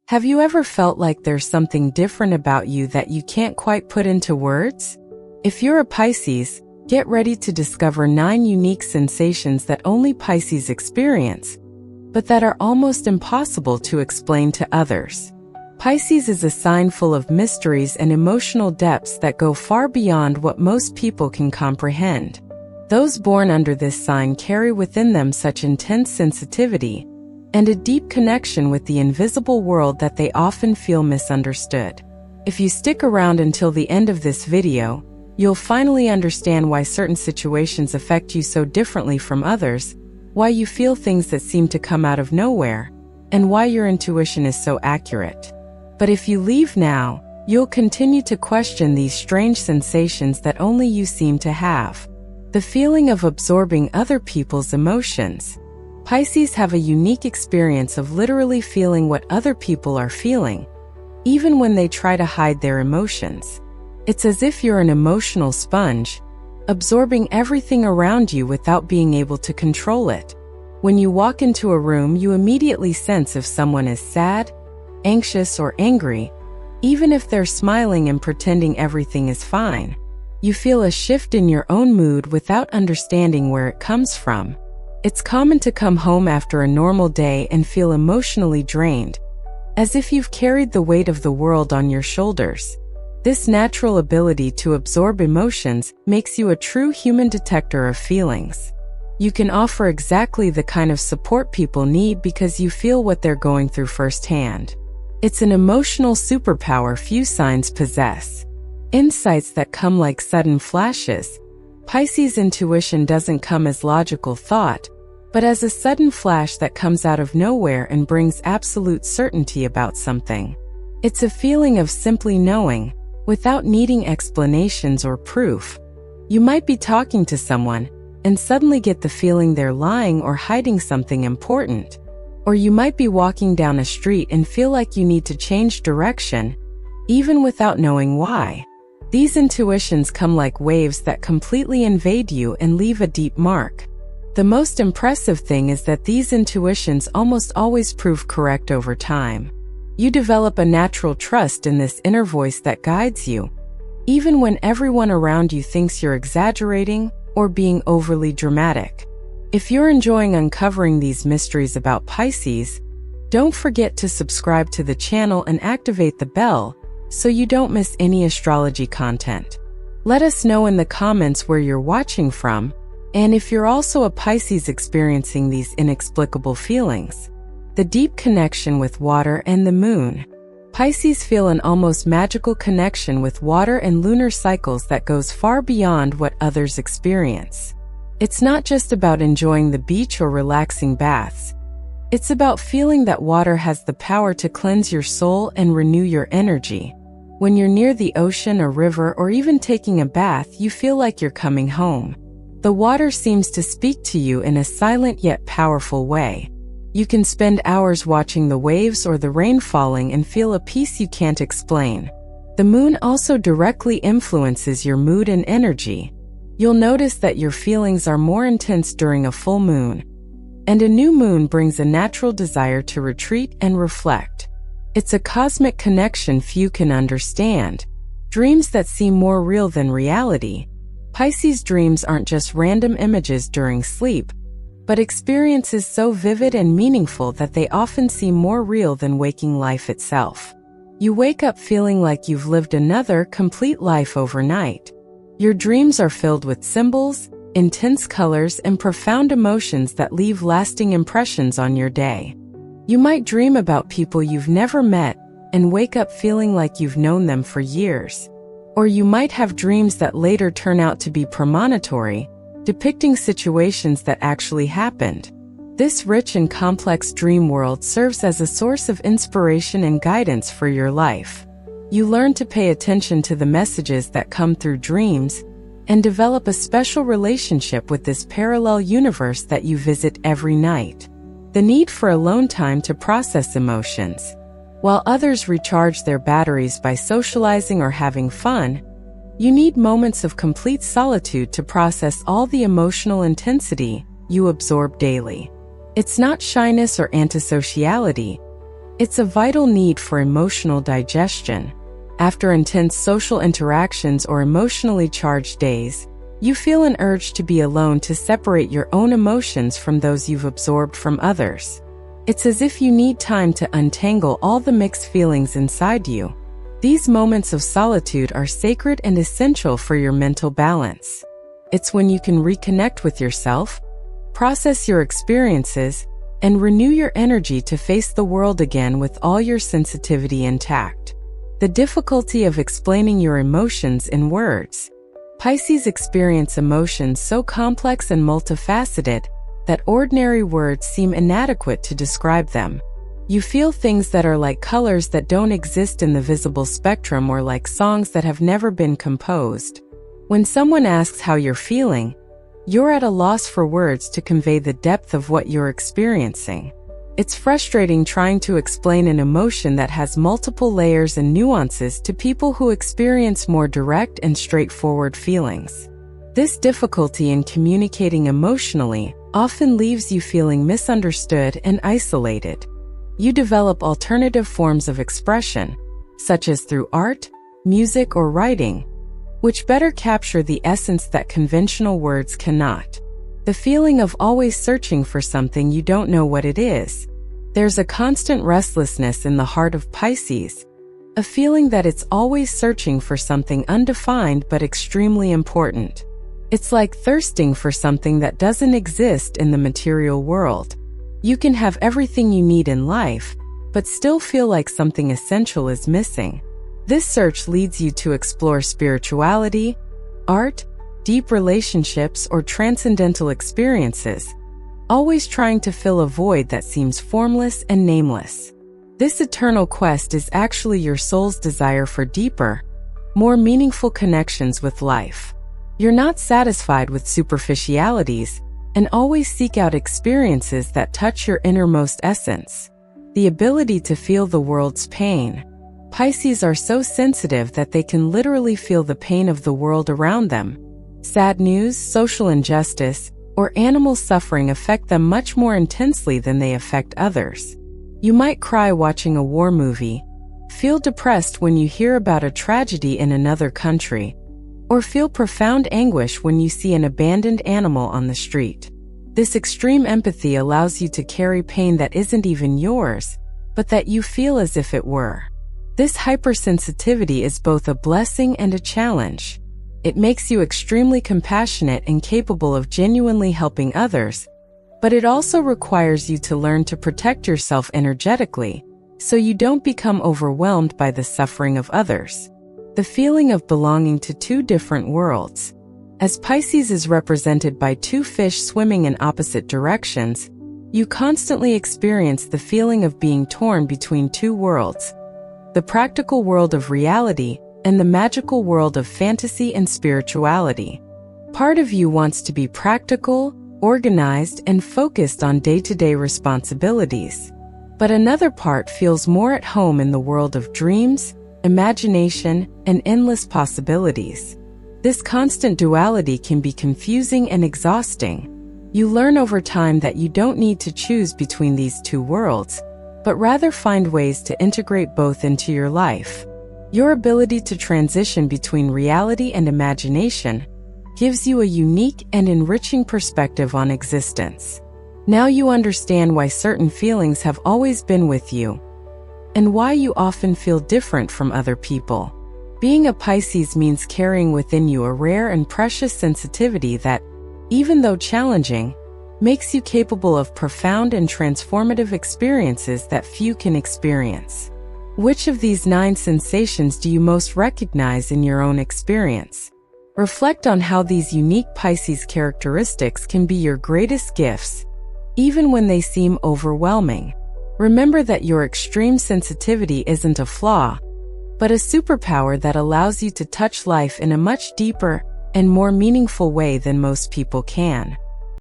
Have you ever felt like there's something different about you that you can't quite put into words? If you're a Pisces, get ready to discover 9 unique sensations that only Pisces experience, but that are almost impossible to explain to others. Pisces is a sign full of mysteries and emotional depths that go far beyond what most people can comprehend. Those born under this sign carry within them such intense sensitivity and a deep connection with the invisible world that they often feel misunderstood. If you stick around until the end of this video, you'll finally understand why certain situations affect you so differently from others, why you feel things that seem to come out of nowhere, and why your intuition is so accurate. But if you leave now, you'll continue to question these strange sensations that only you seem to have. The feeling of absorbing other people's emotions. Pisces have a unique experience of literally feeling what other people are feeling, even when they try to hide their emotions. It's as if you're an emotional sponge, absorbing everything around you without being able to control it. When you walk into a room, you immediately sense if someone is sad, anxious, or angry, even if they're smiling and pretending everything is fine. You feel a shift in your own mood without understanding where it comes from. It's common to come home after a normal day and feel emotionally drained, as if you've carried the weight of the world on your shoulders. This natural ability to absorb emotions makes you a true human detector of feelings. You can offer exactly the kind of support people need because you feel what they're going through firsthand. It's an emotional superpower few signs possess. Insights that come like sudden flashes. Pisces' intuition doesn't come as logical thought, but as a sudden flash that comes out of nowhere and brings absolute certainty about something. It's a feeling of simply knowing, without needing explanations or proof. You might be talking to someone, and suddenly get the feeling they're lying or hiding something important. Or you might be walking down a street and feel like you need to change direction, even without knowing why. These intuitions come like waves that completely invade you and leave a deep mark. The most impressive thing is that these intuitions almost always prove correct over time. You develop a natural trust in this inner voice that guides you, even when everyone around you thinks you're exaggerating or being overly dramatic. If you're enjoying uncovering these mysteries about Pisces, don't forget to subscribe to the channel and activate the bell so you don't miss any astrology content. Let us know in the comments where you're watching from, and if you're also a Pisces experiencing these inexplicable feelings. The deep connection with water and the moon. Pisces feel an almost magical connection with water and lunar cycles that goes far beyond what others experience. It's not just about enjoying the beach or relaxing baths. It's about feeling that water has the power to cleanse your soul and renew your energy. When you're near the ocean or river or even taking a bath, you feel like you're coming home. The water seems to speak to you in a silent yet powerful way. You can spend hours watching the waves or the rain falling and feel a peace you can't explain. The moon also directly influences your mood and energy. You'll notice that your feelings are more intense during a full moon, and a new moon brings a natural desire to retreat and reflect. It's a cosmic connection few can understand. Dreams that seem more real than reality. Pisces dreams aren't just random images during sleep, but experiences so vivid and meaningful that they often seem more real than waking life itself. You wake up feeling like you've lived another complete life overnight. Your dreams are filled with symbols, intense colors, and profound emotions that leave lasting impressions on your day. You might dream about people you've never met and wake up feeling like you've known them for years. Or you might have dreams that later turn out to be premonitory, depicting situations that actually happened. This rich and complex dream world serves as a source of inspiration and guidance for your life. You learn to pay attention to the messages that come through dreams and develop a special relationship with this parallel universe that you visit every night. The need for alone time to process emotions. While others recharge their batteries by socializing or having fun, you need moments of complete solitude to process all the emotional intensity you absorb daily. It's not shyness or antisociality, It's a vital need for emotional digestion. After intense social interactions or emotionally charged days, you feel an urge to be alone to separate your own emotions from those you've absorbed from others. It's as if you need time to untangle all the mixed feelings inside you. These moments of solitude are sacred and essential for your mental balance. It's when you can reconnect with yourself, process your experiences, and renew your energy to face the world again with all your sensitivity intact. The difficulty of explaining your emotions in words. Pisces experience emotions so complex and multifaceted that ordinary words seem inadequate to describe them. You feel things that are like colors that don't exist in the visible spectrum or like songs that have never been composed. When someone asks how you're feeling, you're at a loss for words to convey the depth of what you're experiencing. It's frustrating trying to explain an emotion that has multiple layers and nuances to people who experience more direct and straightforward feelings. This difficulty in communicating emotionally often leaves you feeling misunderstood and isolated. You develop alternative forms of expression, such as through art, music, or writing, which better capture the essence that conventional words cannot. The feeling of always searching for something you don't know what it is. There's a constant restlessness in the heart of Pisces, a feeling that it's always searching for something undefined but extremely important. It's like thirsting for something that doesn't exist in the material world. You can have everything you need in life, but still feel like something essential is missing. This search leads you to explore spirituality, art, deep relationships, or transcendental experiences, always trying to fill a void that seems formless and nameless. This eternal quest is actually your soul's desire for deeper, more meaningful connections with life. You're not satisfied with superficialities and always seek out experiences that touch your innermost essence. The ability to feel the world's pain. Pisces are so sensitive that they can literally feel the pain of the world around them. Sad news, social injustice, or animal suffering affect them much more intensely than they affect others. You might cry watching a war movie, feel depressed when you hear about a tragedy in another country, or feel profound anguish when you see an abandoned animal on the street. This extreme empathy allows you to carry pain that isn't even yours, but that you feel as if it were. This hypersensitivity is both a blessing and a challenge. It makes you extremely compassionate and capable of genuinely helping others, but it also requires you to learn to protect yourself energetically, so you don't become overwhelmed by the suffering of others. The feeling of belonging to two different worlds. As Pisces is represented by two fish swimming in opposite directions, you constantly experience the feeling of being torn between two worlds, the practical world of reality and the magical world of fantasy and spirituality. Part of you wants to be practical, organized, and focused on day-to-day responsibilities. But another part feels more at home in the world of dreams, imagination, and endless possibilities. This constant duality can be confusing and exhausting. You learn over time that you don't need to choose between these two worlds, but rather find ways to integrate both into your life. Your ability to transition between reality and imagination gives you a unique and enriching perspective on existence. Now you understand why certain feelings have always been with you, and why you often feel different from other people. Being a Pisces means carrying within you a rare and precious sensitivity that, even though challenging, makes you capable of profound and transformative experiences that few can experience. Which of these 9 sensations do you most recognize in your own experience? Reflect on how these unique Pisces characteristics can be your greatest gifts, even when they seem overwhelming. Remember that your extreme sensitivity isn't a flaw, but a superpower that allows you to touch life in a much deeper and more meaningful way than most people can.